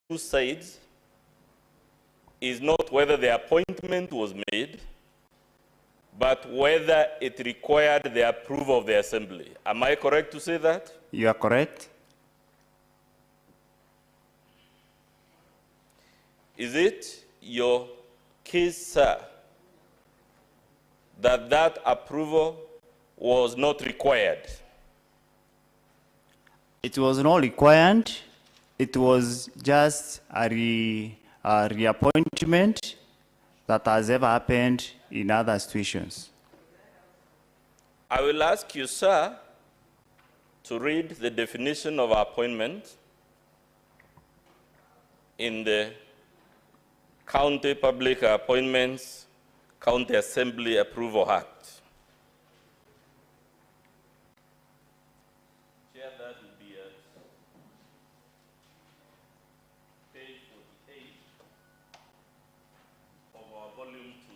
two sides is not whether the appointment was made, but whether it required the approval of the Assembly. Am I correct to say that? You are correct. Is it your case, sir, that that approval was not required? It was not required. It was just a reappointment that has ever happened in other situations. I will ask you, sir, to read the definition of appointment in the County Public Appointments County Assembly Approval Act. Chair, that will be at page 48 of our volume 2.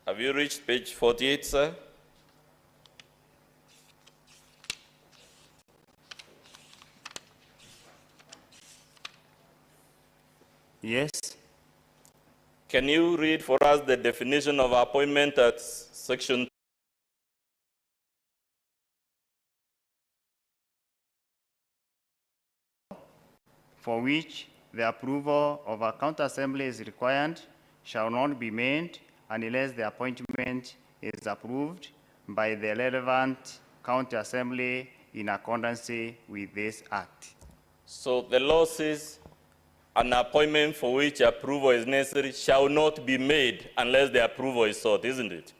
Have you reached page 48, sir? Yes. Can you read for us the definition of appointment at section 2? For which the approval of a county assembly is required shall not be made unless the appointment is approved by the relevant county assembly in accordance with this act. So the law says an appointment for which approval is necessary shall not be made unless the approval is sought, isn't it?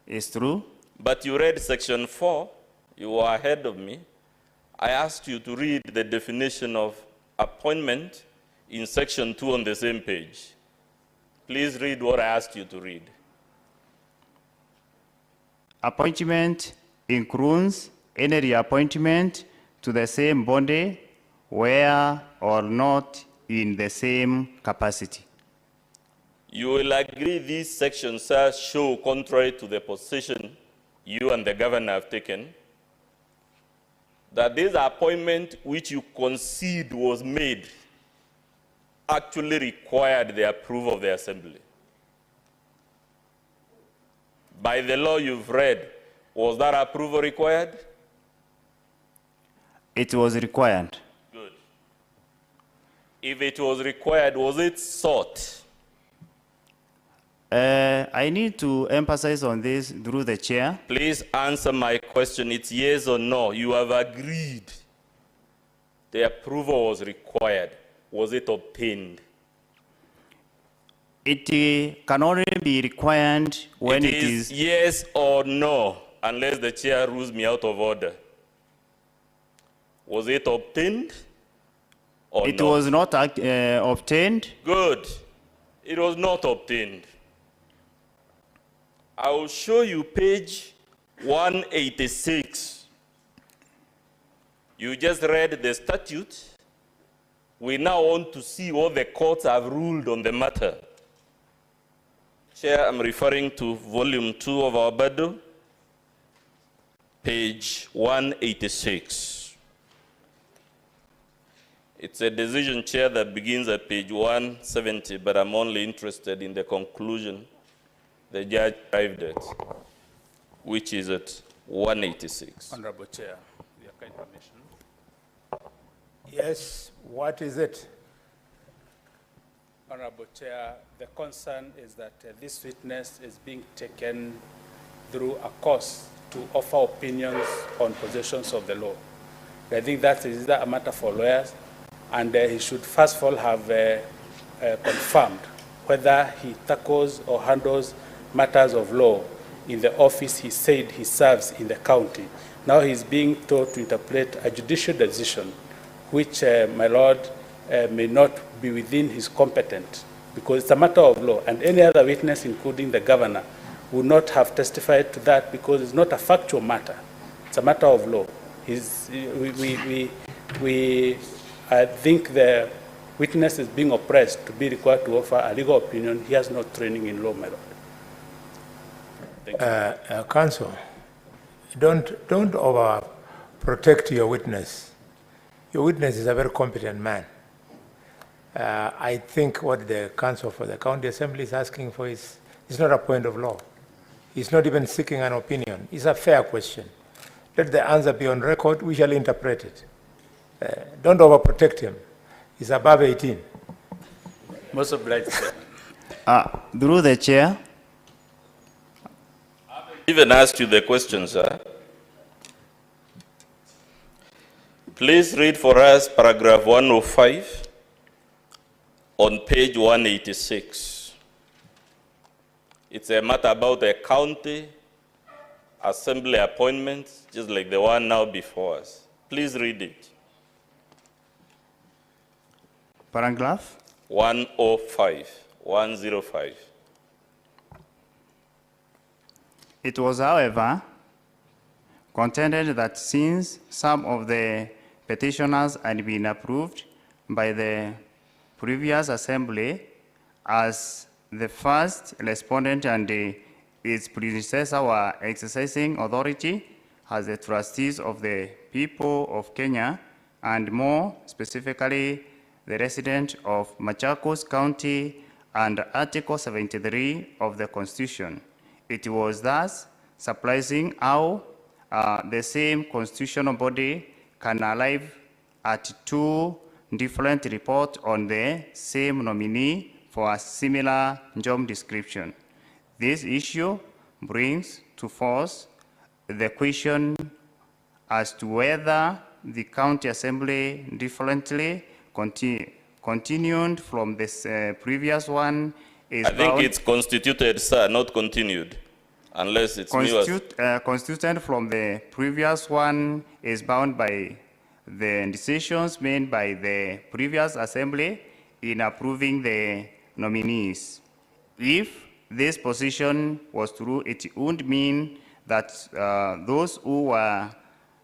It's true. But you read section 4, you were ahead of me. I asked you to read the definition of appointment in section 2 on the same page. Please read what I asked you to read. Appointment includes any reappointment to the same body where or not in the same capacity. You will agree these sections, sir, show, contrary to the position you and the governor have taken, that this appointment which you concede was made actually required the approval of the Assembly. By the law you've read, was that approval required? It was required. Good. If it was required, was it sought? I need to emphasize on this through the chair. Please answer my question. It's yes or no. You have agreed the approval was required. Was it obtained? It can only be required when it is yes or no, unless the chair rules me out of order. Was it obtained or it not? was not obtained. Good. It was not obtained. I will show you page 186. You just read the statute. We now want to see what the courts have ruled on the matter. Chair, I'm referring to volume 2 of our Bado, page 186. It's a decision, Chair, that begins at page 170, but I'm only interested in the conclusion the judge arrived at, which is at 186. Honorable Chair, with your kind permission. Yes, what is it? Honorable Chair, the concern is that this witness is being taken through a course to offer opinions on positions of the law. I think that is a matter for lawyers, and he should first of all have confirmed whether he tackles or handles matters of law in the office he said he serves in the county. Now he's being told to interpret a judicial decision, which, my Lord, may not be within his competence, because it's a matter of law, and any other witness, including the governor, would not have testified to that because it's not a factual matter. It's a matter of law. I think the witness is being oppressed to be required to offer a legal opinion. He has no training in law, my Lord. Thank you. Counsel, don't overprotect your witness. Your witness is a very competent man. I think what the counsel for the county assembly is asking for is not a point of law. He's not even seeking an opinion. It's a fair question. Let the answer be on record. We shall interpret it. Don't overprotect him. He's above 18. Most obliged, sir. Through the chair, Even asked you the question, sir. Please read for us paragraph 105 on page 186. It's a matter about a county assembly appointment, just like the one now before us. Please read it. paragraph 105, 105. It was, however, contended that since some of the petitioners had been approved by the previous assembly as the first respondent and its predecessor were exercising authority as the trustees of the people of Kenya, and more specifically the resident of Machakos County and Article 73 of the Constitution. It was thus surprising how the same constitutional body can arrive at two different reports on the same nominee for a similar job description. This issue brings to force the question as to whether the county assembly differently continued from this previous one is I think it's constituted, sir, not continued, unless it's new. Constituted from the previous one is bound by the decisions made by the previous assembly in approving the nominees. If this position was true, it would mean that those who were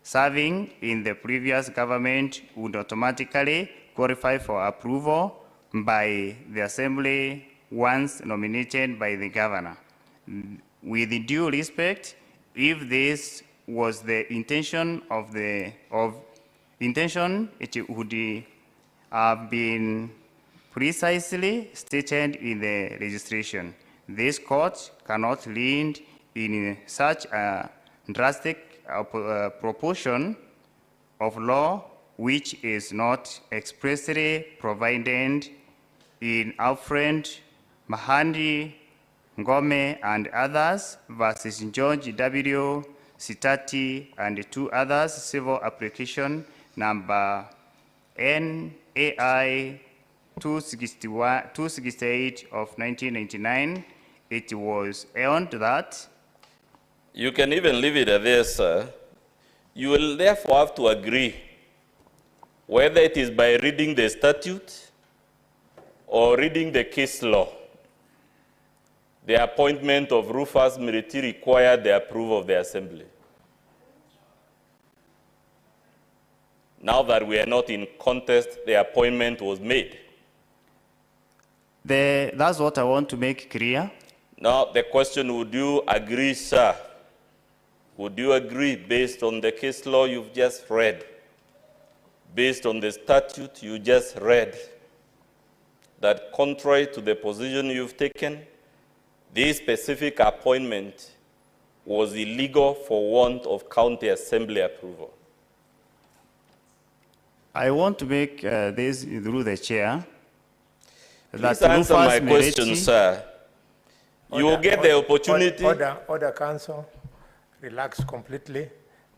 serving in the previous government would automatically qualify for approval by the assembly once nominated by the governor. With due respect, if this was the intention it would have been precisely stated in the registration. This court cannot lead in such a drastic proportion of law which is not expressly provided in Alfred Mahandi, Ngome, and others versus George W. Sitati and two others, civil application number NAI 268 of 1999. It was earned that. You can even leave it there, sir. You will therefore have to agree whether it is by reading the statute or reading the case law. The appointment of Rufus Miriti required the approval of the assembly. Now that we are not in contest, the appointment was made. That's what I want to make clear. Now the question, would you agree, sir? Would you agree, based on the case law you've just read, based on the statute you just read, that contrary to the position you've taken, this specific appointment was illegal for want of county assembly approval? I want to make this through the chair. Please answer my question, sir. You will get the opportunity. Order, counsel. Relax completely.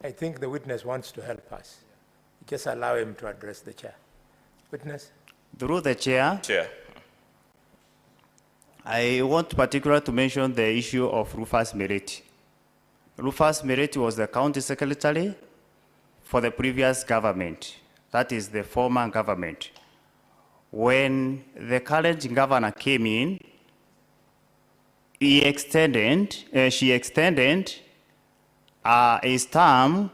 I think the witness wants to help us. Just allow him to address the chair. Witness. Through the chair. Chair. I want particularly to mention the issue of Rufus Miriti. Rufus Miriti was the county secretary for the previous government. That is the former government. When the current governor came in, she extended his term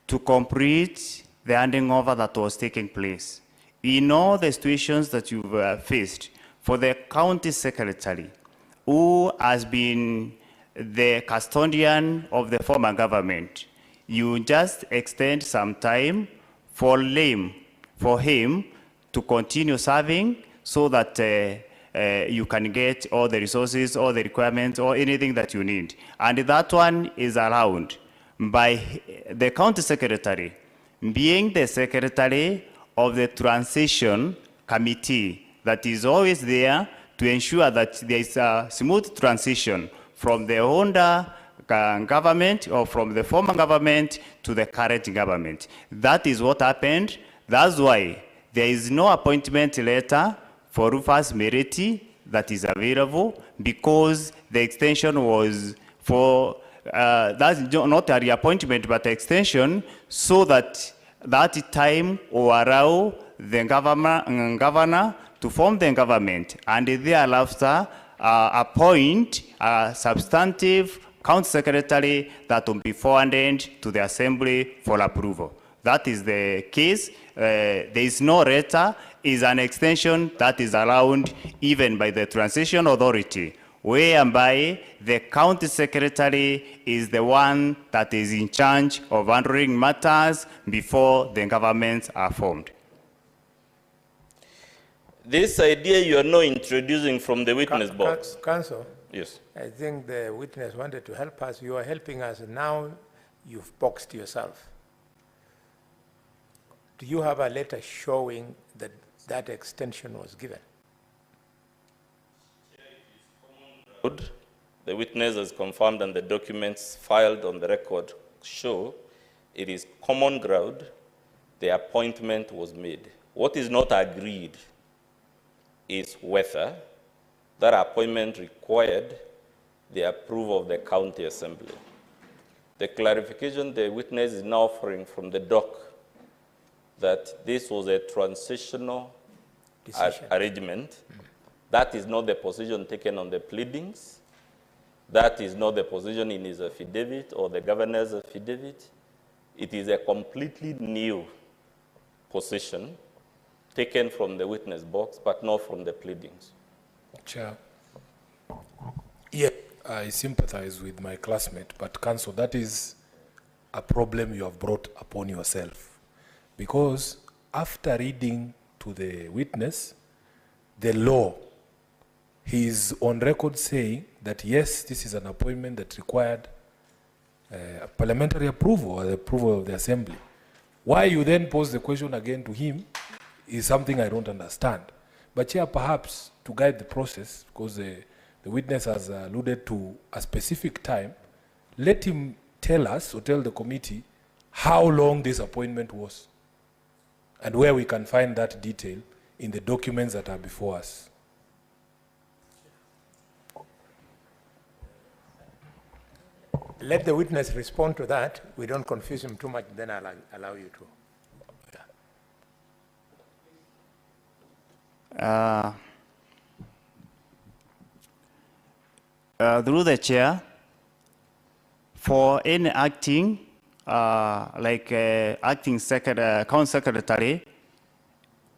to complete the handing over that was taking place. In all the situations that you've faced, for the county secretary who has been the custodian of the former government. You just extend some time for him to continue serving so that you can get all the resources, all the requirements, or anything that you need. And that one is allowed by the county secretary being the secretary of the transition committee that is always there to ensure that there is a smooth transition from the older government or from the former government to the current government. That is what happened. That's why there is no appointment letter for Rufus Mereti that is available, because the extension was for, that's not a reappointment, but extension, so that that time will allow the governor to form the government, and thereafter appoint a substantive county secretary that will be forwarded to the assembly for approval. That is the case. There is no letter. Is an extension that is allowed even by the transition authority, whereby the county secretary is the one that is in charge of handling matters before the governments are formed. This idea you are now introducing from the witness box. Counsel, Yes. I think the witness wanted to help us. You are helping us. Now you've boxed yourself. Do you have a letter showing that that extension was given? The witness has confirmed, and the documents filed on the record show it is common ground. The appointment was made. What is not agreed is whether that appointment required the approval of the county assembly. The clarification the witness is now offering from the doc that this was a transitional arrangement. That is not the position taken on the pleadings. That is not the position in his affidavit or the governor's affidavit. It is a completely new position taken from the witness box, but not from the pleadings. Chair, yeah, I sympathize with my classmate, but counsel, that is a problem you have brought upon yourself. Because after reading to the witness, the law, he is on record saying that yes, this is an appointment that required parliamentary approval or the approval of the assembly. Why you then pose the question again to him is something I don't understand. But Chair, perhaps to guide the process, because the witness has alluded to a specific time, let him tell us or tell the committee how long this appointment was and where we can find that detail in the documents that are before us. Let the witness respond to that. We don't confuse him too much, then I'll allow you to. Through the chair, for any acting, acting county secretary,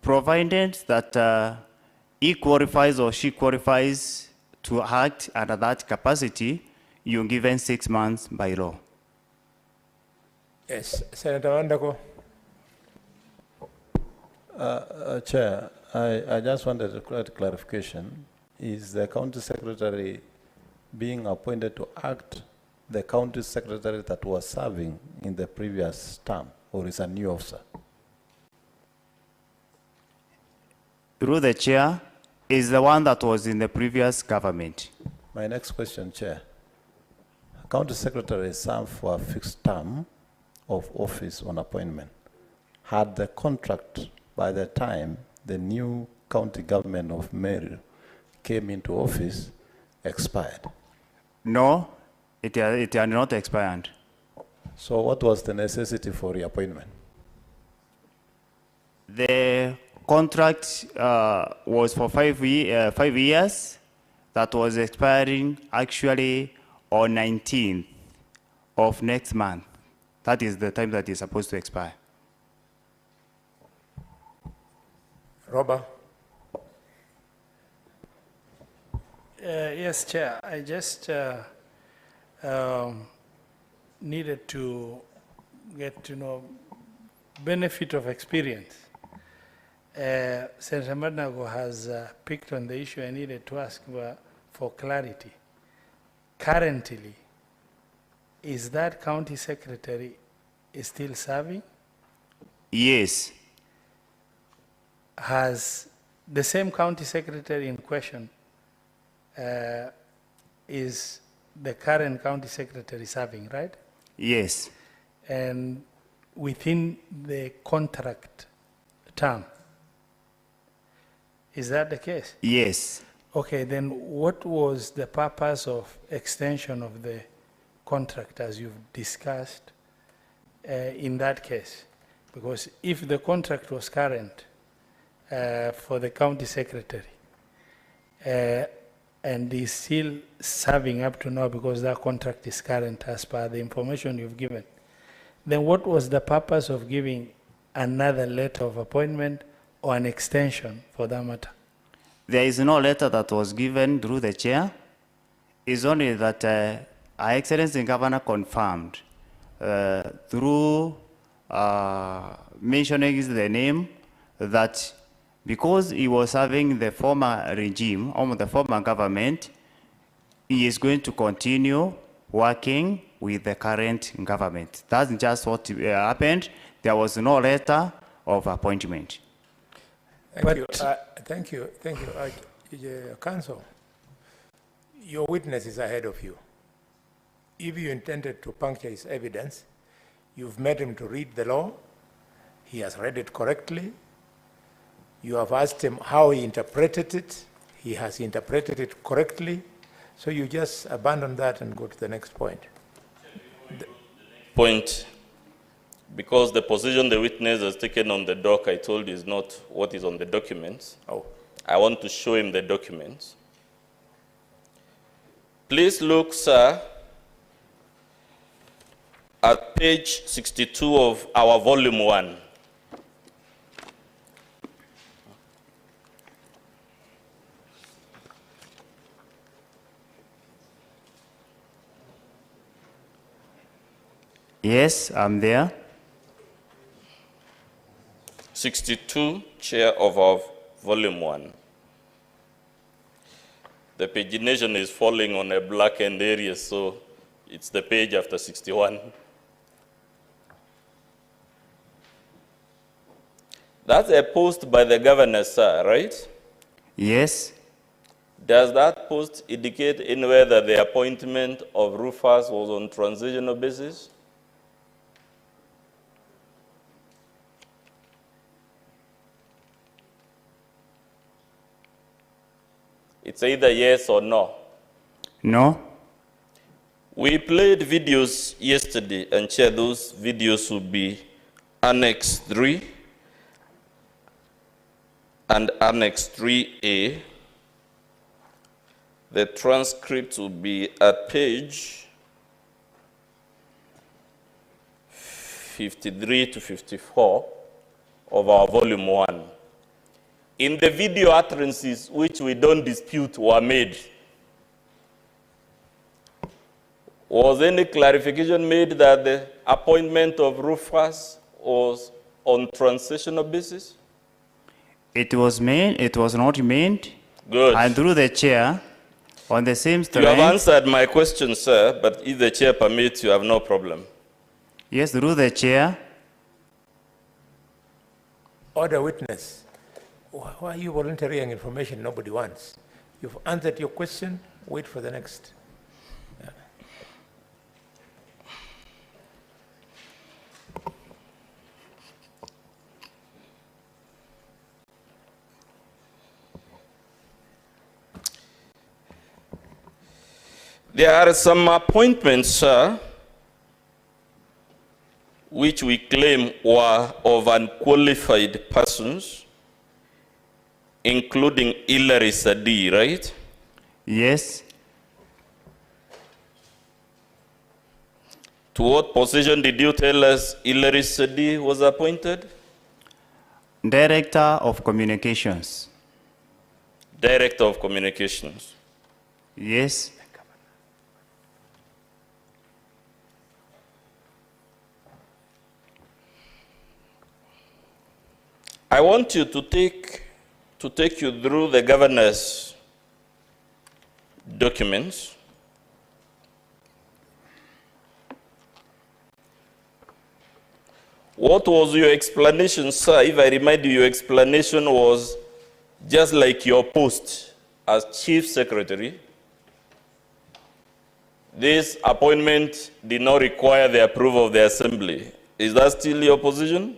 provided that he qualifies or she qualifies to act under that capacity, you're given 6 months by law. Yes, Senator Wandako. Chair, I just wanted a clarification. Is the county secretary being appointed to act the county secretary that was serving in the previous term, or is a new officer? Through the chair, is the one that was in the previous government. My next question, Chair. County secretary served for a fixed term of office on appointment. Had the contract by the time the new county government of Meru came into office expired? No, it had not expired. So what was the necessity for reappointment? The contract was for 5 years. That was expiring actually on 19th of next month. That is the time that is supposed to expire. Robert. Yes, Chair. I just needed to get to know benefit of experience. Senator Madnago has picked on the issue I needed to ask for clarity. Currently, is that county secretary still serving? Yes. Has the same county secretary in question, is the current county secretary serving, right? Yes. And within the contract term, is that the case? Yes. Okay, then what was the purpose of extension of the contract as you've discussed in that case? Because if the contract was current for the county secretary and is still serving up to now because that contract is current as per the information you've given, then what was the purpose of giving another letter of appointment or an extension for that matter? There is no letter that was given through the chair. It's only that Her Excellency Governor confirmed through mentioning the name that because he was serving the former regime, or the former government, he is going to continue working with the current government. That's just what happened. There was no letter of appointment. Thank you. Counsel, your witness is ahead of you. If you intended to puncture his evidence, you've made him to read the law. He has read it correctly. You have asked him how he interpreted it. He has interpreted it correctly. So you just abandon that and go to the next point. Point. Because the position the witness has taken on the doc, I told you, is not what is on the documents. Oh. I want to show him the documents. Please look, sir, at page 62 of our volume 1. Yes, I'm there. 62, chair of our volume 1. The pagination is falling on a blackened area, so it's the page after 61. That's a post by the governor, sir, right? Yes. Does that post indicate anywhere that the appointment of Rufus was on transitional basis? It's either yes or no. No. We played videos yesterday, and Chair, those videos will be Annex 3 and Annex 3A. The transcript will be at page 53 to 54 of our volume 1. In the video utterances, which we don't dispute, were made, was any clarification made that the appointment of Rufus was on transitional basis? It was made, it was not made. Good. And through the chair, on the same You have strength. answered my question, sir, but if the chair permits, you have no problem. Yes, through the chair. Order witness. Why are you volunteering information nobody wants? You've answered your question, wait for the next. There are some appointments, sir, which we claim were of unqualified persons, including Hilary Sadi, right? Yes. To what position did you tell us Hilary Sadi was appointed? Director of Communications. Director of Communications. Yes. I want you to take you through the governor's documents. What was your explanation, sir? If I remind you, your explanation was just like your post as Chief Secretary. This appointment did not require the approval of the Assembly. Is that still your position?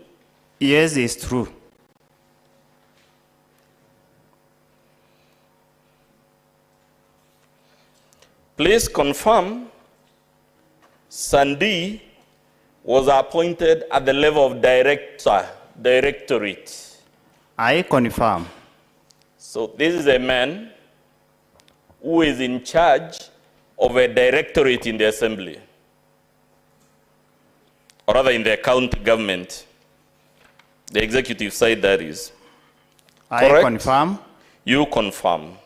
Yes, it's true. Please confirm Sandi was appointed at the level of directorate. I confirm. So this is a man who is in charge of a directorate in the Assembly, or rather in the county government, the executive side that is. I Correct? confirm. You confirm.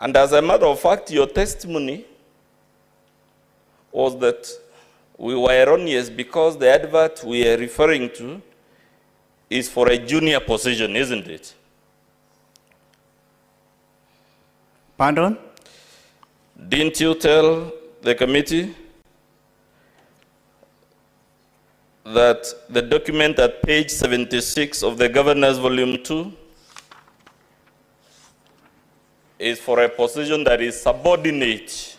And as a matter of fact, your testimony was that we were erroneous because the advert we are referring to is for a junior position, isn't it? Pardon? Didn't you tell the committee that the document at page 76 of the Governor's Volume 2 is for a position that is subordinate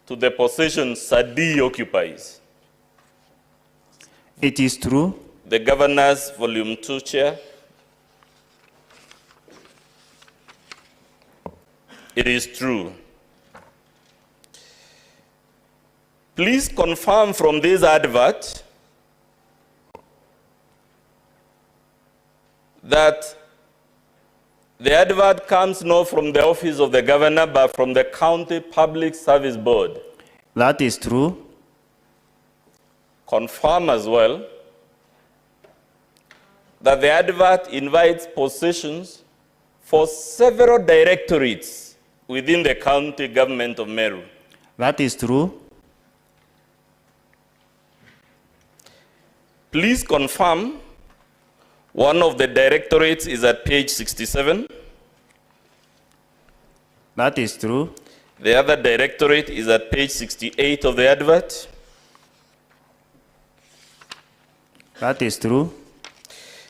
to the position Sadi occupies? It is true. The Governor's Volume 2, Chair. It is true. Please confirm from this advert that the advert comes not from the office of the governor, but from the County Public Service Board. That is true. Confirm as well that the advert invites positions for several directorates within the county government of Meru. That is true. Please confirm one of the directorates is at page 67. That is true. The other directorate is at page 68 of the advert. That is true.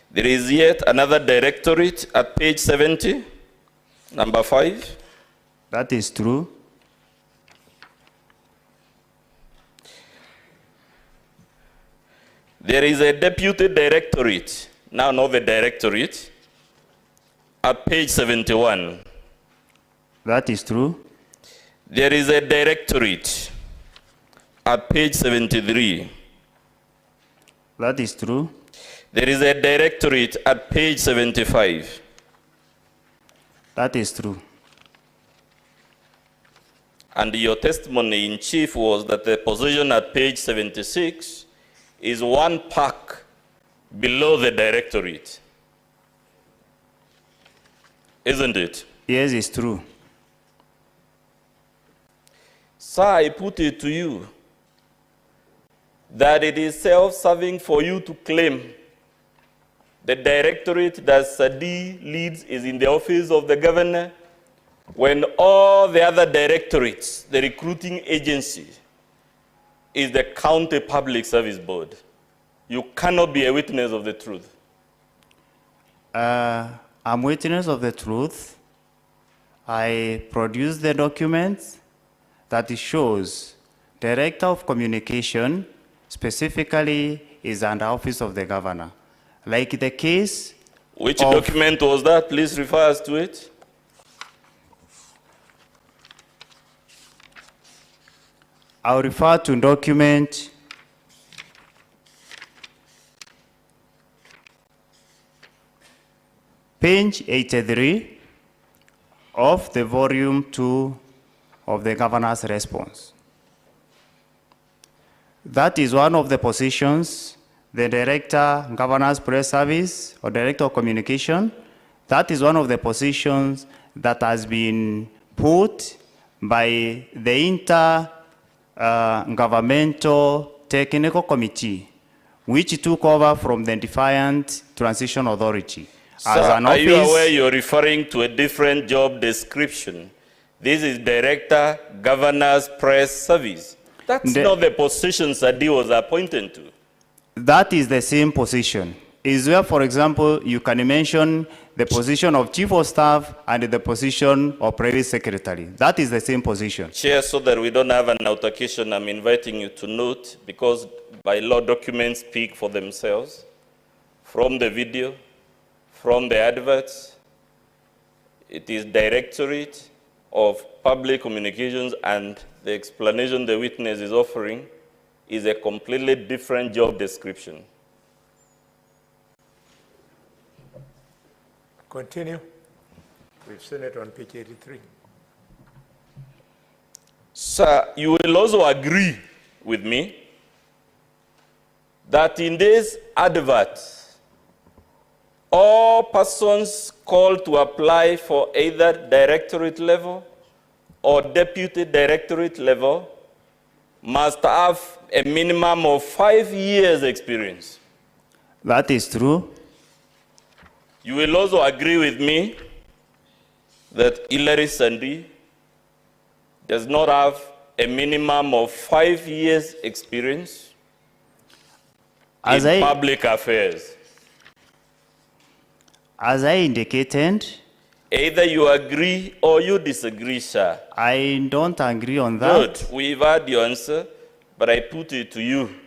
There is yet another directorate at page 70, number 5. That is true. There is a deputy directorate, now not the directorate, at page 71. That is true. There is a directorate at page 73. That is true. There is a directorate at page 75. That is true. And your testimony in chief was that the position at page 76 is one pack below the directorate. Isn't it? Yes, it's true. Sir, I put it to you that it is self-serving for you to claim the directorate that Sadi leads is in the office of the governor, when all the other directorates, the recruiting agency, is the County Public Service Board. You cannot be a witness of the truth. I'm witness of the truth. I produced the documents that shows Director of Communication specifically is under office of the governor. Like the case Which document was that? Please refer us to it. I'll refer to document page 83 of the volume 2 of the governor's response. That is one of the positions, the director, governor's press service, or director of communication. That is one of the positions that has been put by the intergovernmental technical committee which took over from the Defiant Transition Authority. As Sir, an are you office- aware you're referring to a different job description? This is Director, Governor's Press Service. That's not the position Sadi was appointed to. That is the same position. Is where, for example, you can mention the position of Chief of Staff and the position of Private Secretary. That is the same position. Chair, so that we don't have an altercation, I'm inviting you to note, because by law documents speak for themselves, from the video, from the adverts, it is Directorate of Public Communications, and the explanation the witness is offering is a completely different job description. Continue. We've seen it on page 83. Sir, you will also agree with me that in this advert, all persons called to apply for either directorate level or deputy directorate level must have a minimum of 5 years experience. That is true. You will also agree with me that Hilary Sandi does not have a minimum of 5 years experience in public affairs. As I indicated, either you agree or you disagree, sir. I don't agree on that. Good. We've had your answer, but I put it to you.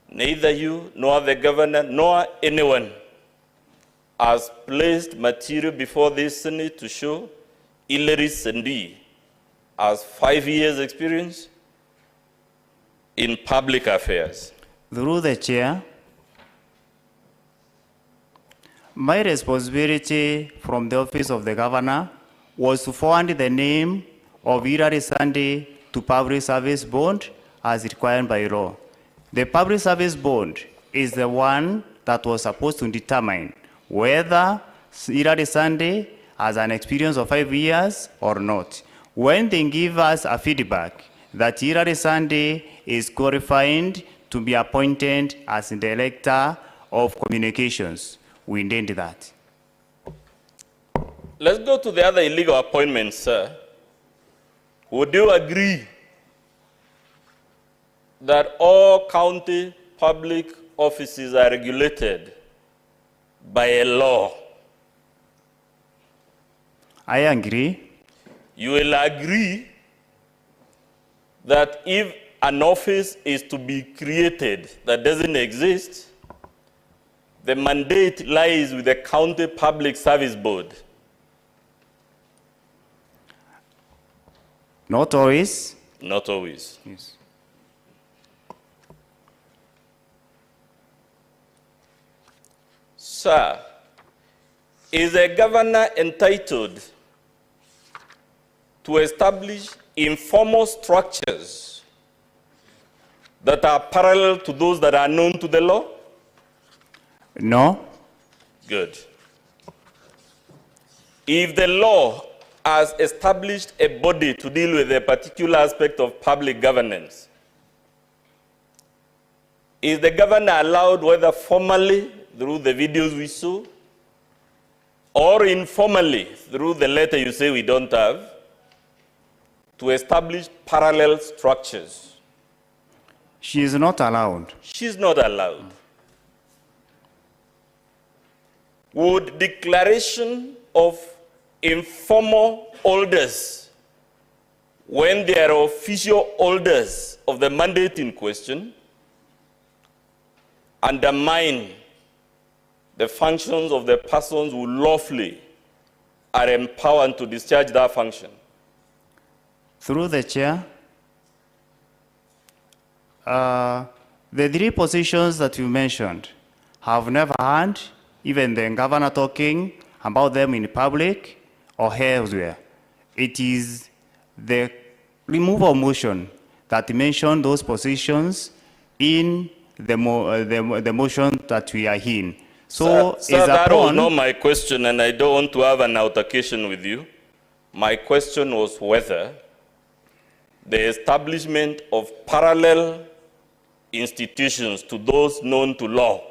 Neither you, nor the governor, nor anyone has placed material before this Senate to show Hilary Sandi has 5 years experience in public affairs. Through the chair, my responsibility from the office of the governor was to forward the name of Hilary Sandi to Public Service Board as required by law. The Public Service Board is the one that was supposed to determine whether Hilary Sandi has an experience of 5 years or not. When they give us a feedback that Hilary Sandi is qualified to be appointed as Director of Communications, we did that. Let's go to the other illegal appointments, sir. Would you agree that all county public offices are regulated by a law? I agree. You will agree that if an office is to be created that doesn't exist, the mandate lies with the County Public Service Board. Not always. Not always. Yes. Sir, is a governor entitled to establish informal structures that are parallel to those that are known to the law? No. Good. If the law has established a body to deal with a particular aspect of public governance, is the governor allowed, whether formally through the videos we saw, or informally through the letter you say we don't have, to establish parallel structures? She is not allowed. She's not allowed. Would declaration of informal holders, when they are official holders of the mandate in question, undermine the functions of the persons who lawfully are empowered to discharge that function? Through the chair, the three positions that you mentioned have never heard even the governor talking about them in public or elsewhere. It is the removal motion that mentioned those positions in the motion that we are in. So, sir, that was not my question, and I don't want to have an altercation with you. My question was whether the establishment of parallel institutions to those known to law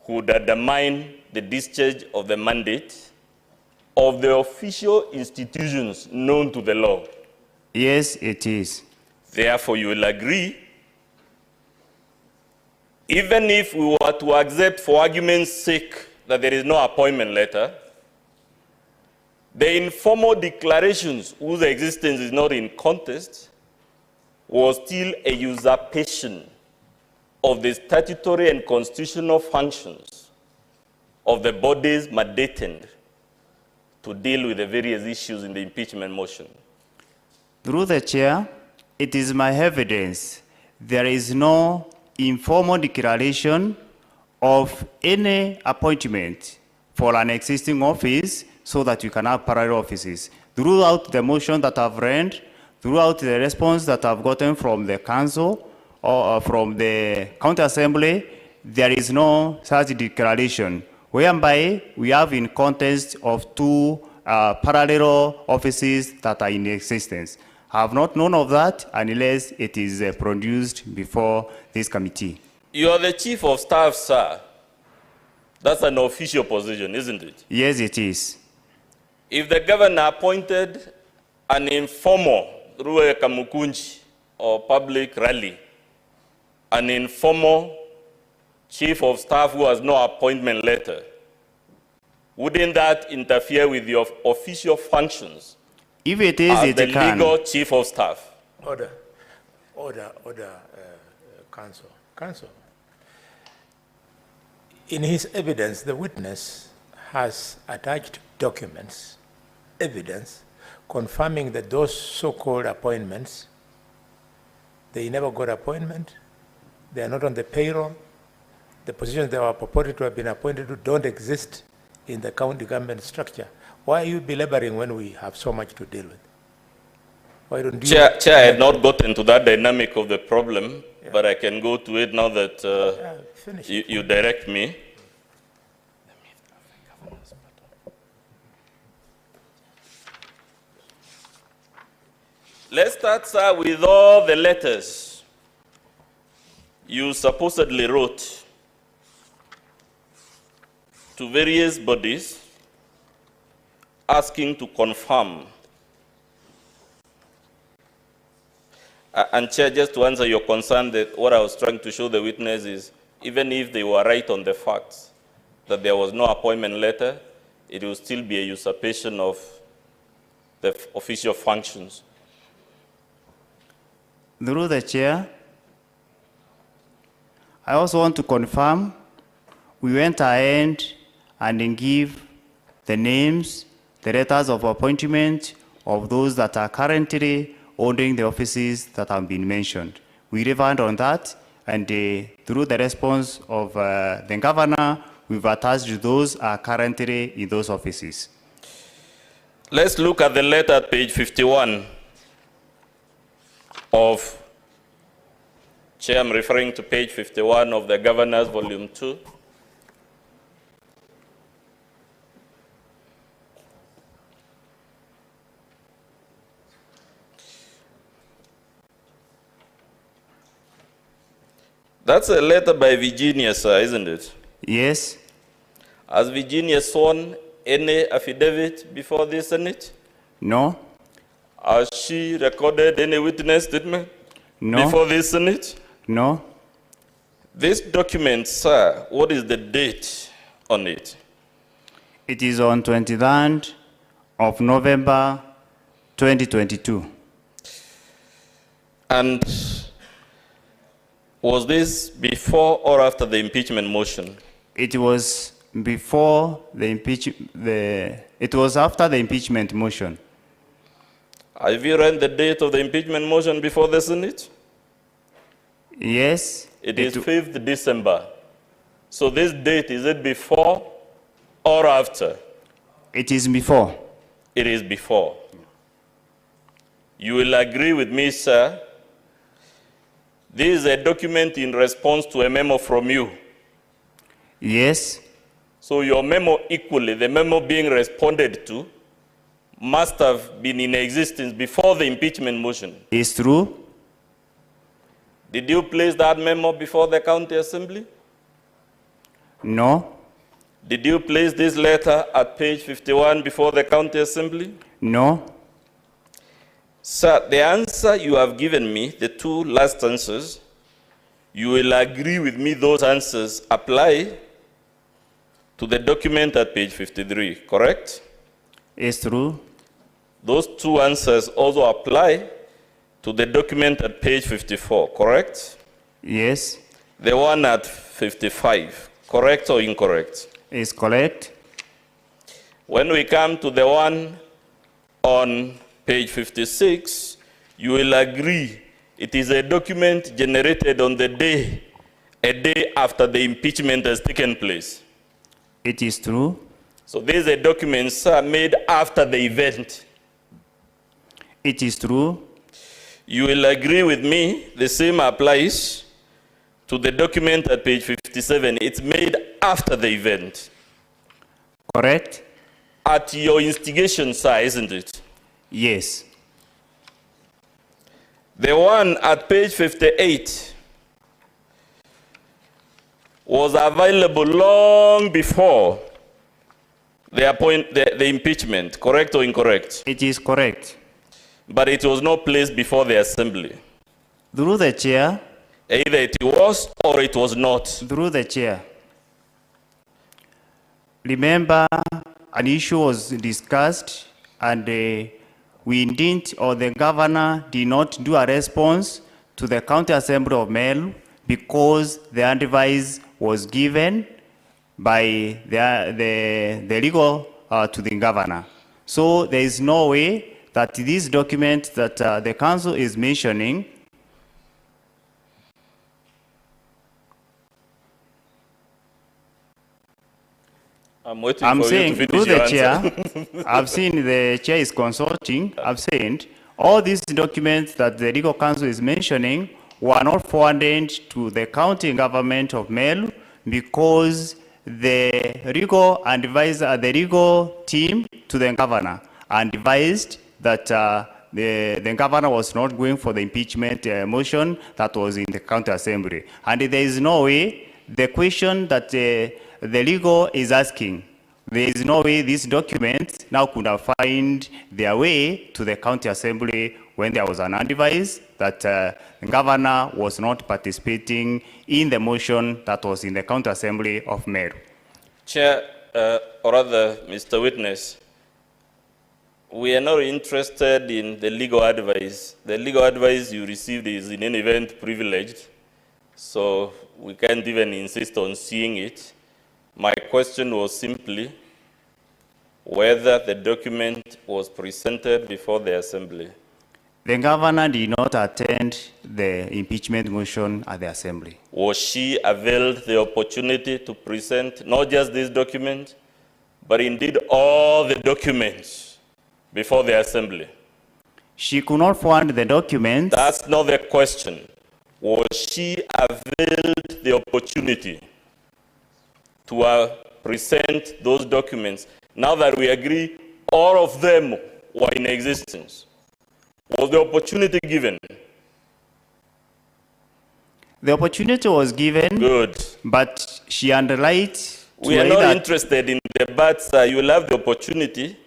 would undermine the discharge of the mandate of the official institutions known to the law. Yes, it is. Therefore, you will agree, even if we were to accept for argument's sake that there is no appointment letter, the informal declarations whose existence is not in contest was still a usurpation of the statutory and constitutional functions of the bodies mandated to deal with the various issues in the impeachment motion. Through the chair, it is my evidence there is no informal declaration of any appointment for an existing office so that you can have parallel offices. Throughout the motion that I've read, throughout the response that I've gotten from the council or from the county assembly, there is no such declaration, whereby we have in contest of two parallel offices that are in existence. I have not known of that unless it is produced before this committee. You are the chief of staff, sir. That's an official position, isn't it? Yes, it is. If the governor appointed an informal through a kamukunji or public rally, an informal chief of staff who has no appointment letter, wouldn't that interfere with your official functions? If it is, as it the can. legal chief of staff? Order, counsel. Counsel. In his evidence, the witness has attached documents, evidence, confirming that those so-called appointments, they never got appointment, they are not on the payroll, the positions they were purported to have been appointed to don't exist in the county government structure. Why are you belaboring when we have so much to deal with? Why don't you... Chair, I had not gotten to that dynamic of the problem, but I can go to it now that you direct me. Let's start, sir, with all the letters you supposedly wrote to various bodies asking to confirm. And Chair, just to answer your concern, that what I was trying to show the witness is, even if they were right on the facts that there was no appointment letter, it will still be a usurpation of the official functions. Through the chair, I also want to confirm we went ahead and give the names, the letters of appointment of those that are currently holding the offices that have been mentioned. We revamped on that, and through the response of the governor, we've attached those are currently in those offices. Let's look at the letter at page 51 of, Chair, I'm referring to page 51 of the Governor's Volume 2. That's a letter by Virginia, sir, isn't it? Yes. Has Virginia sworn any affidavit before the Senate? No. Has she recorded any witness statement No. before the Senate? No. This document, sir, what is the date on it? It is on 23rd of November, 2022. And was this before or after the impeachment motion? It was before the it was after the impeachment motion. Have you read the date of the impeachment motion before the Senate? Yes. It is 5th December. So this date, is it before or after? It is before. It is before. You will agree with me, sir. This is a document in response to a memo from you. Yes. So your memo equally, the memo being responded to, must have been in existence before the impeachment motion. It's true. Did you place that memo before the county assembly? No. Did you place this letter at page 51 before the county assembly? No. Sir, the answer you have given me, the two last answers, you will agree with me those answers apply to the document at page 53, correct? It's true. Those two answers also apply to the document at page 54, correct? Yes. The one at 55, correct or incorrect? It's correct. When we come to the one on page 56, you will agree it is a document generated on the day, a day after the impeachment has taken place. It is true. So these are documents made after the event. It is true. You will agree with me, the same applies to the document at page 57. It's made after the event. Correct? At your instigation, sir, isn't it? Yes. The one at page 58 was available long before the impeachment, correct or incorrect? It is correct. But it was not placed before the assembly. Through the chair. Either it was or it was not. Through the chair. Remember, an issue was discussed and we didn't, or the governor did not do a response to the county assembly of MAALUMU because the advice was given by the legal to the governor. So there is no way that this document that the council is mentioning I'm saying you to through the your chair, I've seen the chair is consulting, I've seen all these documents that the legal counsel is mentioning were not forwarded to the county government of MAALUMU because the legal team to the governor advised that the governor was not going for the impeachment motion that was in the county assembly. And there is no way, the question that the legal is asking, there is no way these documents now could have found their way to the county assembly when there was an advice that the governor was not participating in the motion that was in the county assembly of MAALUMU. Chair, or rather, Mr. Witness, we are not interested in the legal advice. The legal advice you received is in any event privileged, so we can't even insist on seeing it. My question was simply whether the document was presented before the assembly. The governor did not attend the impeachment motion at the assembly. Was she availed the opportunity to present not just this document, but indeed all the documents before the assembly? She could not find the documents. That's not the question. Was she availed the opportunity to present those documents? Now that we agree all of them were in existence, was the opportunity given? The opportunity was given. Good. But she underlined. We are not interested in the buts. You will have the opportunity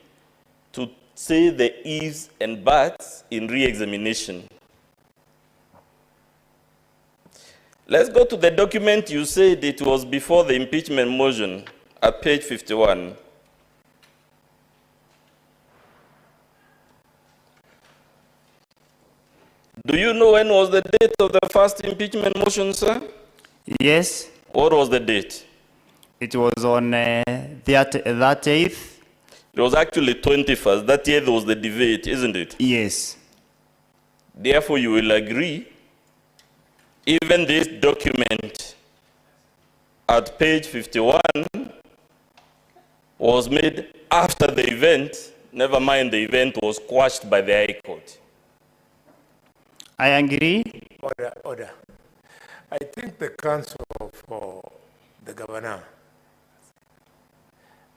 to say the ifs and buts in re-examination. Let's go to the document you said it was before the impeachment motion at page 51. Do you know when was the date of the first impeachment motion, sir? Yes. What was the date? It was on the 30th. It was actually 21st. That year there was the debate, isn't it? Yes. Therefore, you will agree, even this document at page 51 was made after the event. Never mind, the event was quashed by the High Court. I agree. Order. I think the counsel for the governor,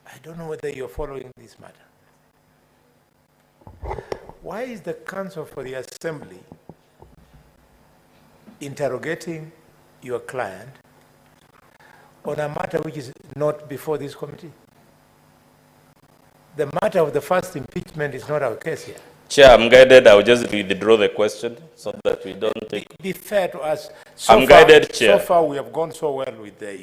I don't know whether you're following this matter. Why is the counsel for the assembly interrogating your client on a matter which is not before this committee? The matter of the first impeachment is not our case here. Chair, I'm guided. I will just withdraw the question so that we don't take. Be fair to us. I'm guided, Chair. So far, we have gone so well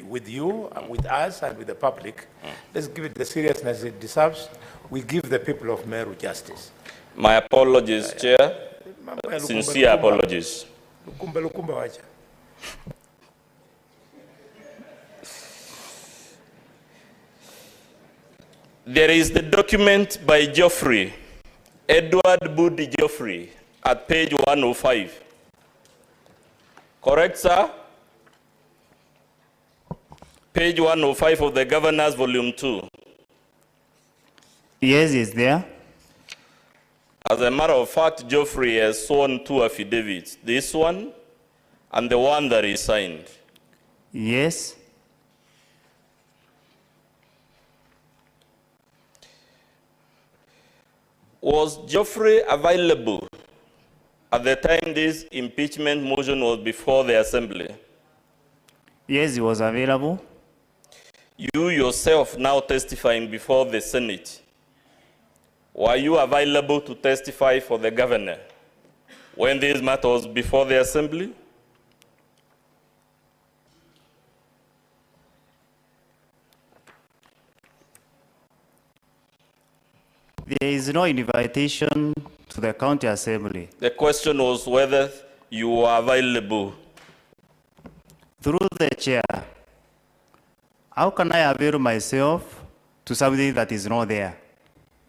with you, with us, and with the public. Let's give it the seriousness it deserves. We give the people of Meru justice. My apologies, Chair. Sincere apologies. There is the document by Geoffrey, Edward Budi Geoffrey, at page 105. Correct, sir? Page 105 of the Governor's Volume 2. Yes, it's there. As a matter of fact, Geoffrey has sworn two affidavits, this one and the one that is signed. Yes. Was Geoffrey available at the time this impeachment motion was before the Assembly? Yes, he was available. You yourself now testifying before the Senate, were you available to testify for the Governor when this matter was before the Assembly? There is no invitation to the county assembly. The question was whether you were available. Through the chair, how can I avail myself to something that is not there?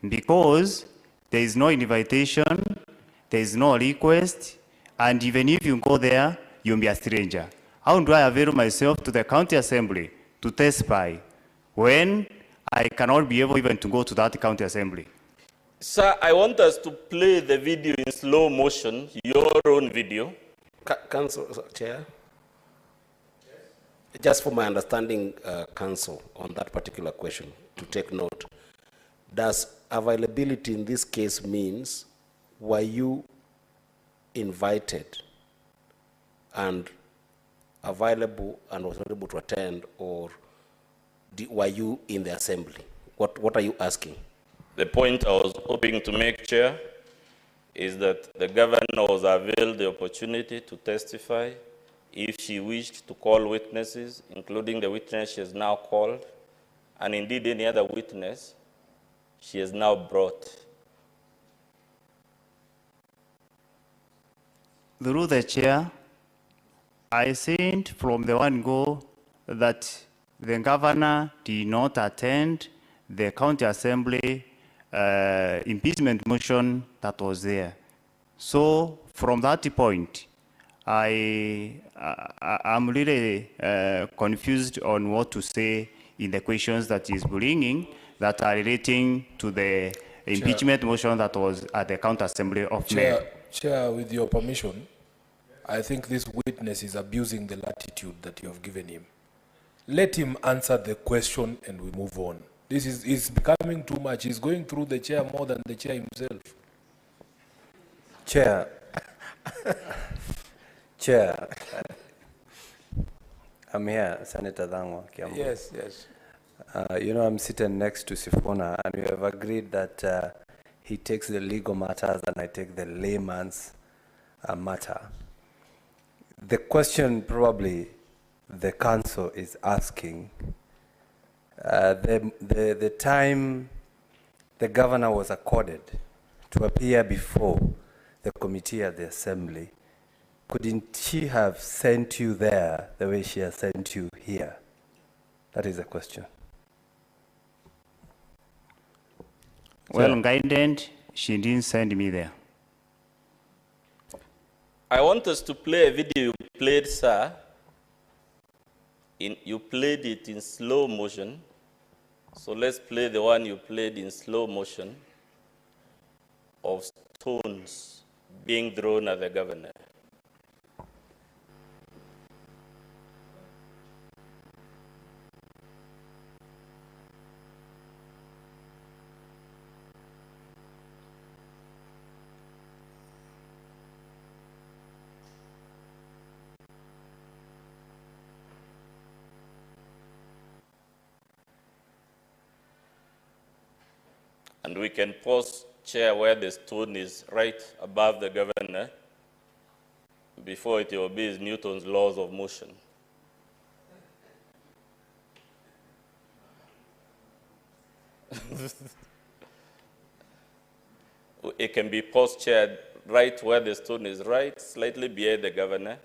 Because there is no invitation, there is no request, and even if you go there, you'll be a stranger. How do I avail myself to the county assembly to testify when I cannot be able even to go to that county assembly? Sir, I want us to play the video in slow motion, your own video. Council, Chair? Yes. Just for my understanding, Council, on that particular question, to take note, does availability in this case means, were you invited and available and was not able to attend, or were you in the assembly? What are you asking? The point I was hoping to make, Chair, is that the Governor was availed the opportunity to testify if she wished to call witnesses, including the witness she has now called, and indeed any other witness she has now brought. Through the chair, I think from the one go that the Governor did not attend the county assembly impeachment motion that was there. So from that point, I'm really confused on what to say in the questions that he's bringing that are relating to the impeachment motion that was at the county assembly of Mayor. Chair, with your permission, I think this witness is abusing the latitude that you have given him. Let him answer the question and we move on. This is becoming too much. He's going through the chair more than the chair himself. Chair. Chair. I'm here, Senator Dhangwa Kiambu. Yes, yes. You know, I'm sitting next to Sifuna, and we have agreed that he takes the legal matters and I take the layman's matter. The question probably the council is asking, the time the governor was accorded to appear before the committee at the assembly, couldn't she have sent you there the way she has sent you here? That is the question. Well, guided, she didn't send me there. I want us to play a video you played, sir. You played it in slow motion. So let's play the one you played in slow motion of stones being thrown at the governor. And we can pause, Chair, where the stone is right above the governor before it obeys Newton's laws of motion. It can be paused, Chair, right where the stone is right, slightly behind the governor,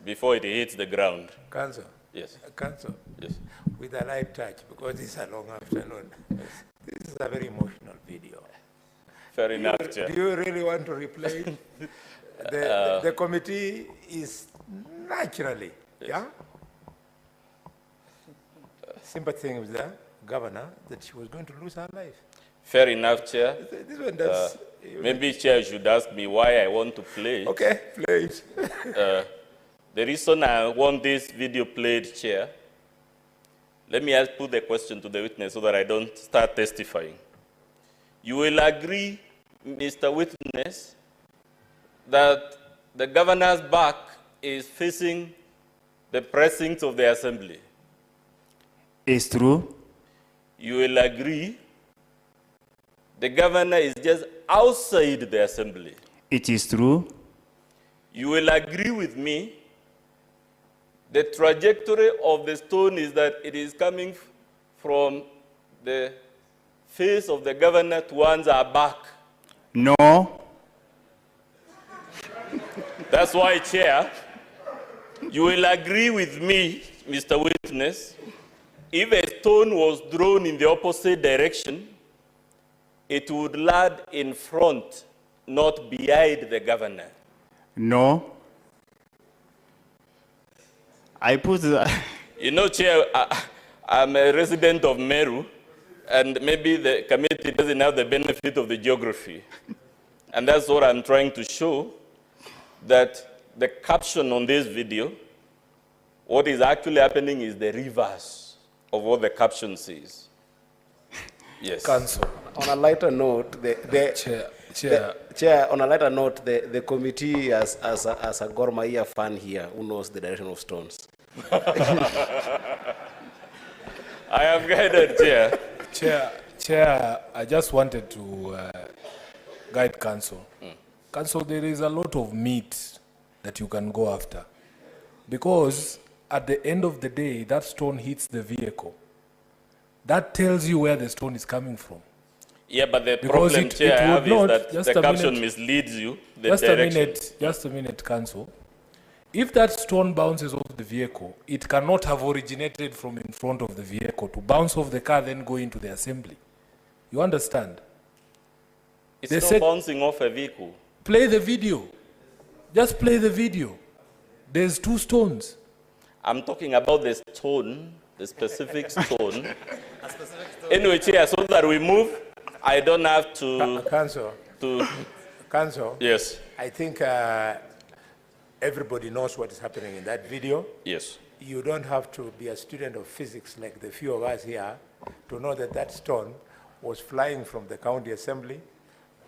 before it hits the ground. Council. Yes. Council. Yes. With a light touch, because it's a long afternoon. This is a very emotional video. Fair enough, Chair. Do you really want to replay it? The committee is naturally, yeah? Sympathizing with the governor that she was going to lose her life. Fair enough, Chair. This one does. Maybe Chair should ask me why I want to play it. Okay, play it. The reason I want this video played, Chair, let me put the question to the witness so that I don't start testifying. You will agree, Mr. Witness, that the governor's back is facing the precincts of the assembly. It's true. You will agree the governor is just outside the assembly. It is true. You will agree with me the trajectory of the stone is that it is coming from the face of the governor towards our back. No. That's why, Chair, you will agree with me, Mr. Witness, if a stone was thrown in the opposite direction, it would land in front, not behind the governor. No. I put the... You know, Chair, I'm a resident of Meru, and maybe the committee doesn't have the benefit of the geography. And that's what I'm trying to show, that the caption on this video, what is actually happening is the reverse of what the caption says. Yes. Council. On a lighter note, Chair, on a lighter note, the committee has a Gor Mahia fan here who knows the direction of stones. I am guided, Chair. Chair, I just wanted to guide Council. Council, there is a lot of meat that you can go after. Because at the end of the day, that stone hits the vehicle. That tells you where the stone is coming from. Yeah, but the Because problem, Chair, I have not, is that the caption misleads you, the direction. Just a minute, Council. If that stone bounces off the vehicle, it cannot have originated from in front of the vehicle to bounce off the car, then go into the assembly. You understand? It's not bouncing off a vehicle. Play the video. Just play the video. There's two stones. I'm talking about the stone, the specific stone. Anyway, Chair, so that we move, I don't have to... Council? Yes. I think everybody knows what is happening in that video. Yes. You don't have to be a student of physics like the few of us here to know that that stone was flying from the county assembly,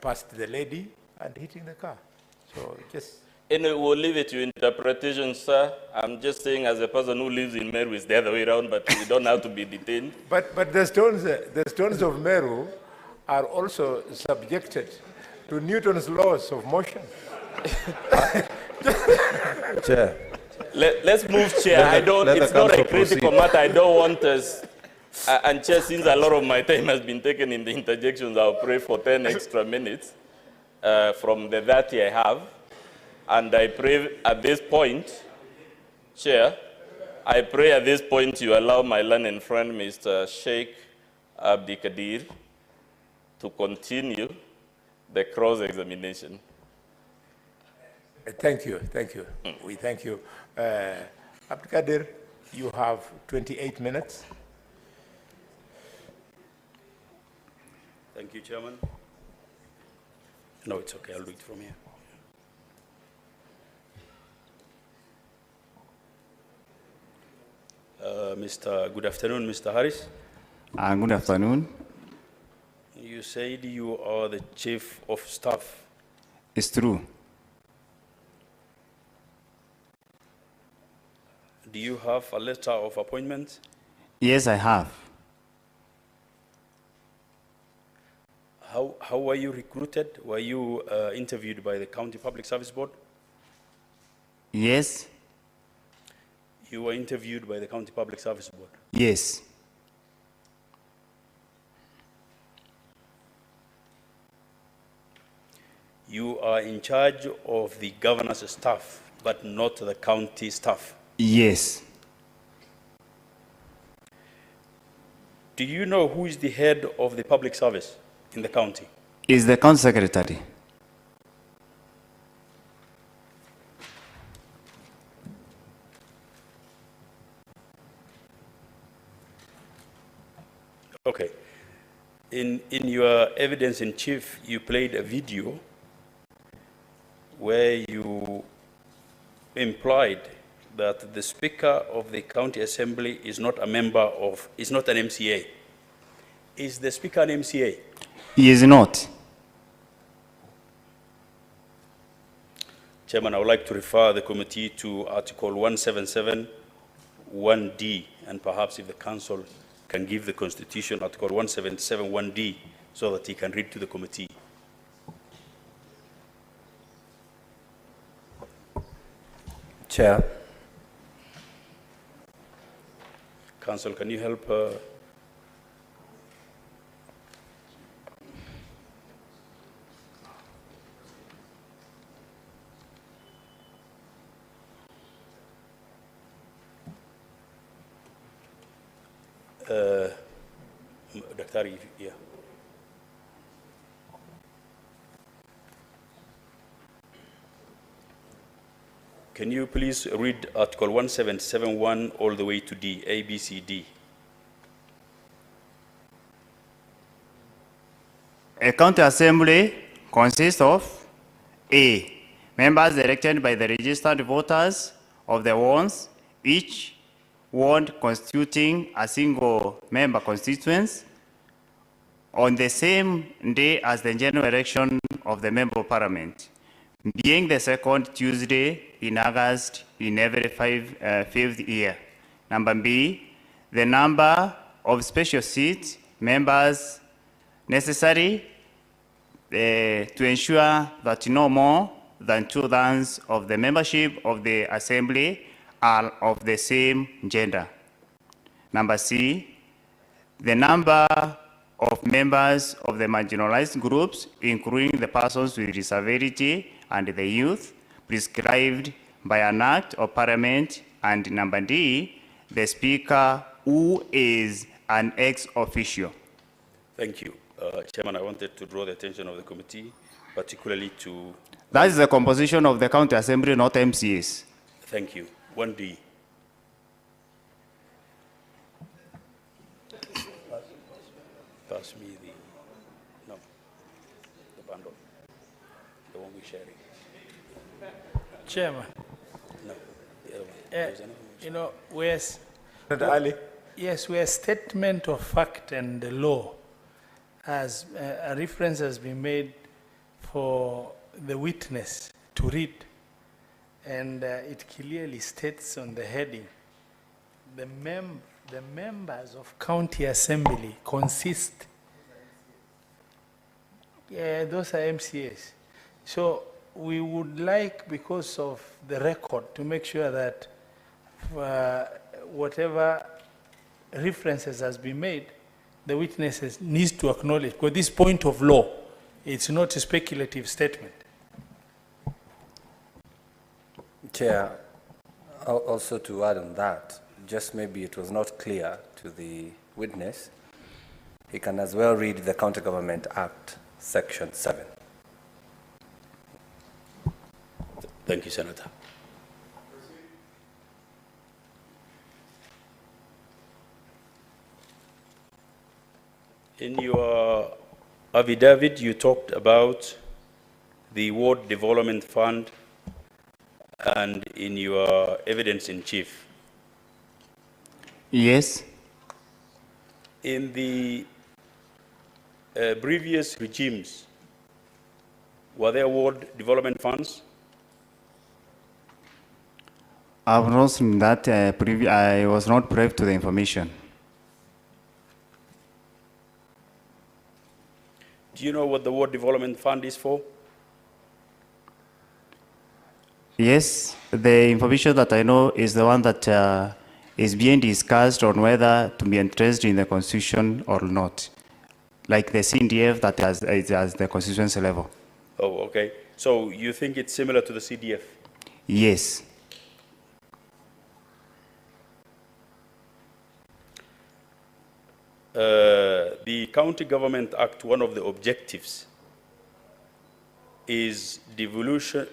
past the lady, and hitting the car. So just... Anyway, we'll leave it to interpretation, sir. I'm just saying, as a person who lives in Meru, it's the other way around, but you don't have to be detained. But the stones of Meru are also subjected to Newton's laws of motion. Chair. Let's move, Chair. It's not a critical matter. I don't want us. And Chair, since a lot of my time has been taken in the interjections, I'll pray for 10 extra minutes from the 30 I have. And I pray at this point, Chair, I pray at this point you allow my learned friend, Mr. Sheikh Abdikadir, to continue the cross-examination. Thank you. We thank you. Abdikadir, you have 28 minutes. Thank you, Chairman. No, it's okay. I'll do it from here. Good afternoon, Mr. Harris. Good afternoon. You said you are the Chief of Staff. It's true. Do you have a letter of appointment? Yes, I have. How were you recruited? Were you interviewed by the County Public Service Board? Yes. You were interviewed by the County Public Service Board. Yes. You are in charge of the governor's staff, but not the county staff. Yes. Do you know who is the head of the public service in the county? Is the county secretary. Okay. In your evidence in chief, you played a video where you implied that the Speaker of the County Assembly is not a member of, is not an MCA. Is the Speaker an MCA? He is not. Chairman, I would like to refer the committee to Article 177 1D, and perhaps if the Council can give the Constitution Article 177 1D so that he can read to the committee. Chair. Council, can you help? Daktari, yeah. Can you please read Article 1771 all the way to D, A, B, C, D? A county assembly consists of A, members elected by the registered voters of the wards, each ward constituting a single member constituency on the same day as the general election of the member of parliament, being the second Tuesday in August in every fifth year. Number B, the number of special seat members necessary to ensure that no more than 2/3 of the membership of the assembly are of the same gender. Number C, the number of members of the marginalized groups, including the persons with disability and the youth, prescribed by an act of parliament. And number D, the speaker who is an ex-officio. Thank you. Chairman, I wanted to draw the attention of the committee, particularly to... That is the composition of the county assembly, not MCAs. Thank you. 1D. Pass me the, no, the bundle, the one we're sharing. Chairman, No, the other one. There's another one. you know, where's, Ali. yes, where statement of fact and the law, as a reference has been made for the witness to read, and it clearly states on the heading, the members of county assembly consist, yeah, those are MCAs. So we would like, because of the record, to make sure that whatever references has been made, the witnesses needs to acknowledge, because this point of law, it's not a speculative statement. Chair, also to add on that, just maybe it was not clear to the witness, he can as well read the County Government Act, Section 7. Thank you, Senator. In your affidavit, you talked about the Ward Development Fund, and in your evidence in chief. Yes. In the previous regimes, were there ward development funds? I've not seen that. I was not privy to the information. Do you know what the Ward Development Fund is for? Yes, the information that I know is the one that is being discussed on whether to be interested in the constitution or not, like the CDF that is at the constituency level. Oh, okay. So you think it's similar to the CDF? Yes. The County Government Act, one of the objectives is devolution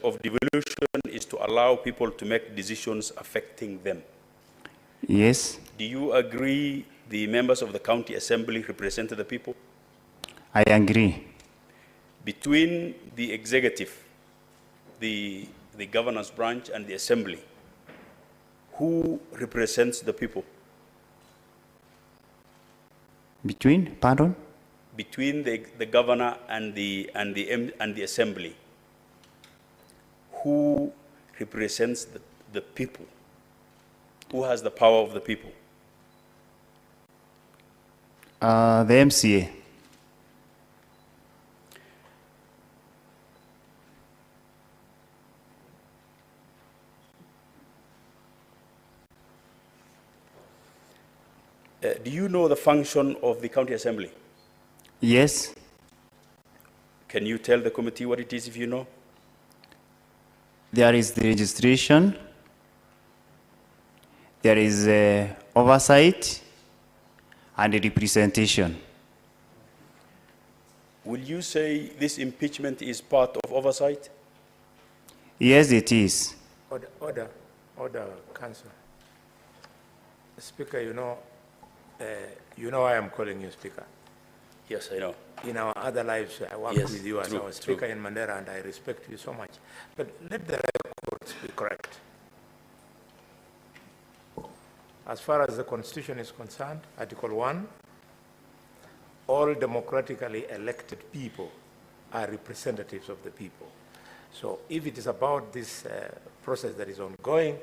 is to allow people to make decisions affecting them. Yes. Do you agree the members of the County Assembly represent the people? I agree. Between the executive, the governance branch, and the assembly, who represents the people? Between, pardon? Between the governor and the assembly, who represents the people? Who has the power of the people? The MCA. Do you know the function of the county assembly? Yes. Can you tell the committee what it is if you know? There is the registration, there is oversight, and the representation. Will you say this impeachment is part of oversight? Yes, it is. Order, Council. Speaker, you know why I'm calling you Speaker. Yes, I know. In our other lives, I worked Yes, with you as true, our Speaker true. in Mandera, and I respect you so much. But let the records be correct. As far as the Constitution is concerned, Article 1, all democratically elected people are representatives of the people. So if it is about this process that is ongoing,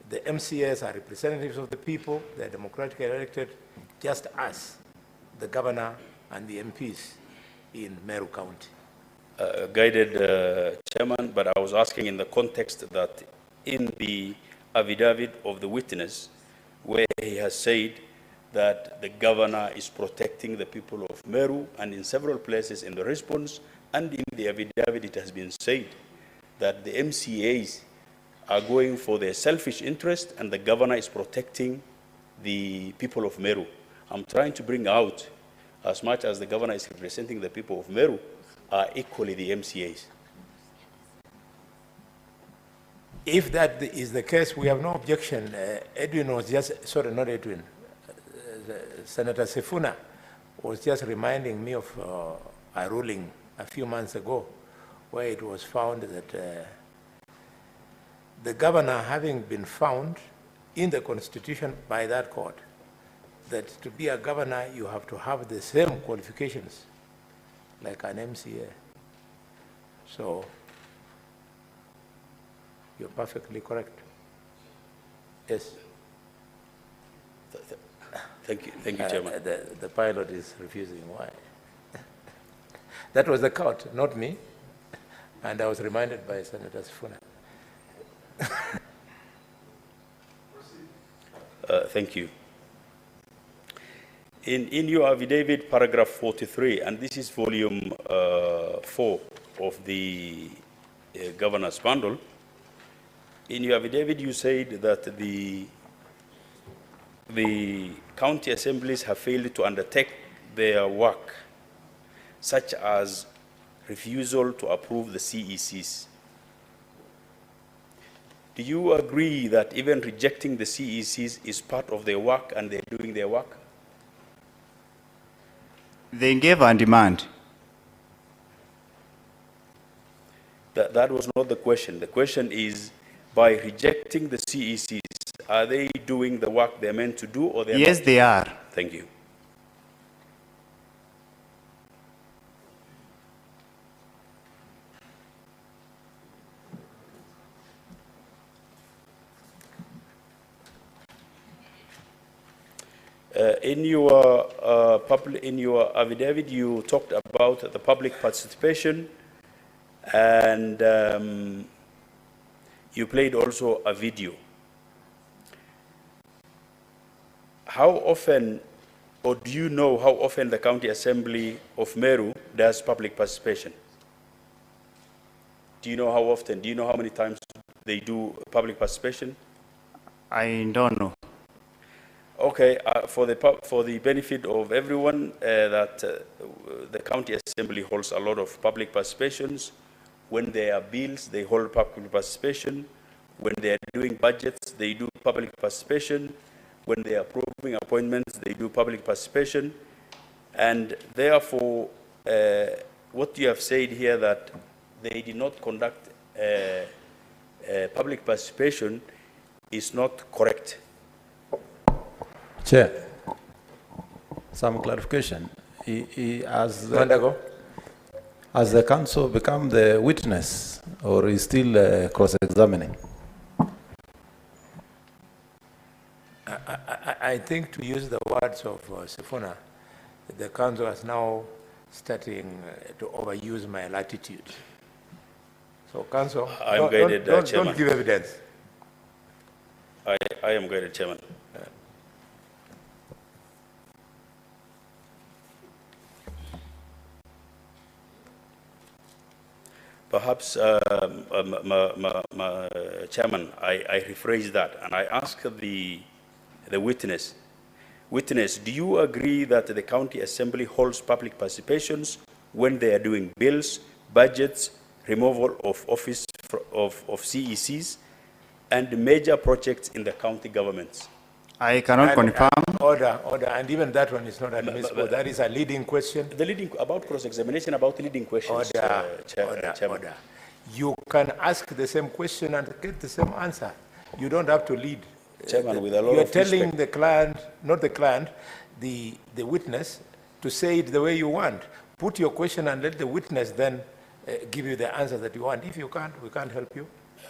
the MCAs are representatives of the people, they are democratically elected, just as the governor and the MPs in Meru County. Guided Chairman, but I was asking in the context that in the affidavit of the witness, where he has said that the governor is protecting the people of Meru, and in several places in the response and in the affidavit it has been said that the MCAs are going for their selfish interest and the governor is protecting the people of Meru. I'm trying to bring out, as much as the governor is representing the people of Meru, are equally the MCAs. If that is the case, we have no objection. Edwin was just, sorry, not Edwin, Senator Sifuna was just reminding me of a ruling a few months ago where it was found that the governor, having been found in the Constitution by that court, that to be a governor, you have to have the same qualifications like an MCA. So, you're perfectly correct. Yes. Thank you, Chairman. The pilot is refusing. Why? That was the court, not me. And I was reminded by Senator Sifuna. Thank you. In your affidavit, paragraph 43, and this is volume 4 of the governor's bundle, in your affidavit you said that the county assemblies have failed to undertake their work, such as refusal to approve the CECs. Do you agree that even rejecting the CECs is part of their work and they're doing their work? They gave a demand. That was not the question. The question is, by rejecting the CECs, are they doing the work they're meant to do, or they're Yes, not? they are. Thank you. In your affidavit, you talked about the public participation, and you played also a video. How often, or do you know how often the County Assembly of Meru does public participation? Do you know how often? Do you know how many times they do public participation? I don't know. Okay, for the benefit of everyone, the County Assembly holds a lot of public participations. When there are bills, they hold public participation. When they are doing budgets, they do public participation. When they are approving appointments, they do public participation. And therefore, what you have said here that they did not conduct public participation is not correct. Chair, some clarification. Has the council become the witness, or is still cross-examining? I think, to use the words of Sifuna, the council is now starting to overuse my latitude. So, council, I'm guided, Chairman. Don't give evidence. I am guided, Chairman. Perhaps, Chairman, I rephrase that and I ask the witness. Witness, do you agree that the County Assembly holds public participations when they are doing bills, budgets, removal of office of CECs, and major projects in the county governments? I cannot confirm. Order, and even that one is not admissible. That is a leading question. The leading, about cross-examination, about leading questions. Order. You can ask the same question and get the same answer. You don't have to lead. Chairman, with a lot of You're telling the client, not the client, the witness, to say it the way you want. Put your question and let the witness then give you the answer that you want. If you can't, we can't help you.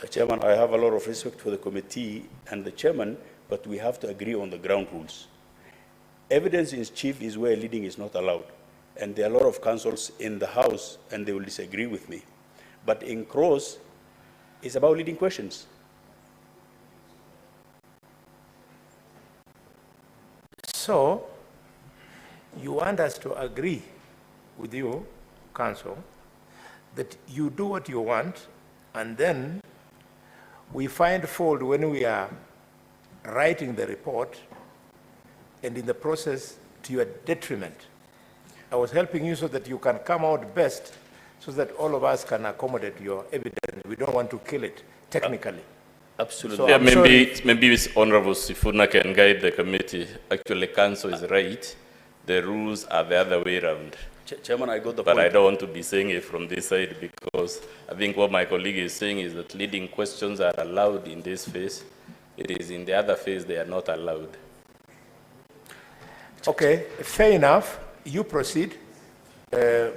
Chairman, I have a lot of respect for the committee and the chairman, but we have to agree on the ground rules. Evidence in chief is where leading is not allowed. And there are a lot of councils in the House, and they will disagree with me. But in cross, it's about leading questions. So, you want us to agree with you, council, that you do what you want, and then we find fault when we are writing the report, and in the process, to your detriment. I was helping you so that you can come out best, so that all of us can accommodate your evidence. We don't want to kill it technically. Absolutely. So yeah, maybe Honorable Sifuna can guide the committee. Actually, council is right. The rules are the other way around. Chairman, I got the but point. I don't want to be saying it from this side, because I think what my colleague is saying is that leading questions are allowed in this phase. It is in the other phase they are not allowed. Okay, fair enough. You proceed.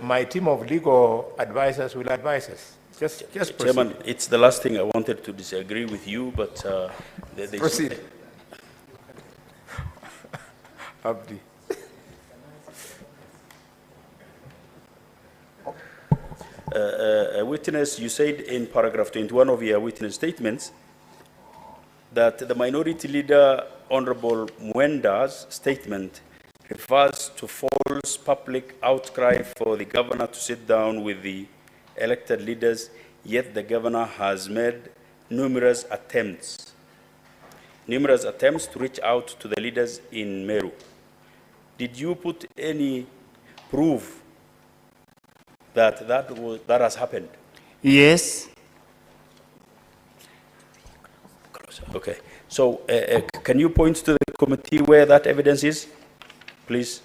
My team of legal advisors will advise us. Just proceed. Chairman, it's the last thing I wanted to disagree with you, but proceed. Abdi. A witness, you said in paragraph 21 of your witness statements that the minority leader, Honorable Mwangaza's statement refers to false public outcry for the governor to sit down with the elected leaders, yet the governor has made numerous attempts to reach out to the leaders in Meru. Did you put any proof that has happened? Yes. Okay. So can you point to the committee where that evidence is, please?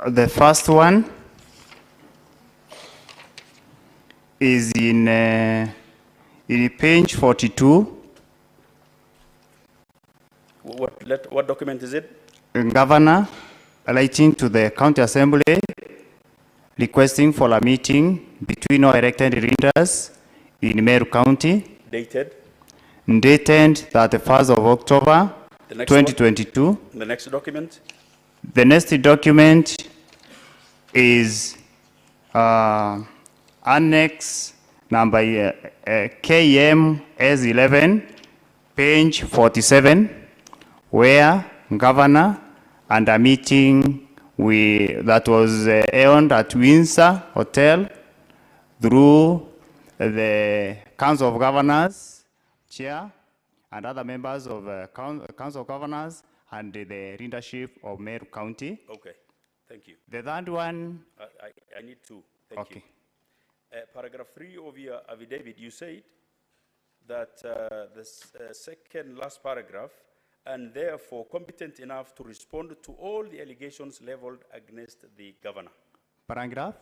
The first one is in page 42. What document is it? Governor writing to the county assembly requesting for a meeting between all elected leaders in Meru County. Dated? Dated 31st of October The next one? 2022. The next document? The next document is Annex number KMS11, page 47, where Governor and a meeting that was held at Windsor Hotel through the Council of Governors, Chair, and other members of Council of Governors and the leadership of Meru County. Okay, thank you. The third one. I need two. Thank you. Paragraph 3 of your affidavit, you said that the second last paragraph, and therefore competent enough to respond to all the allegations leveled against the governor. Paragraph?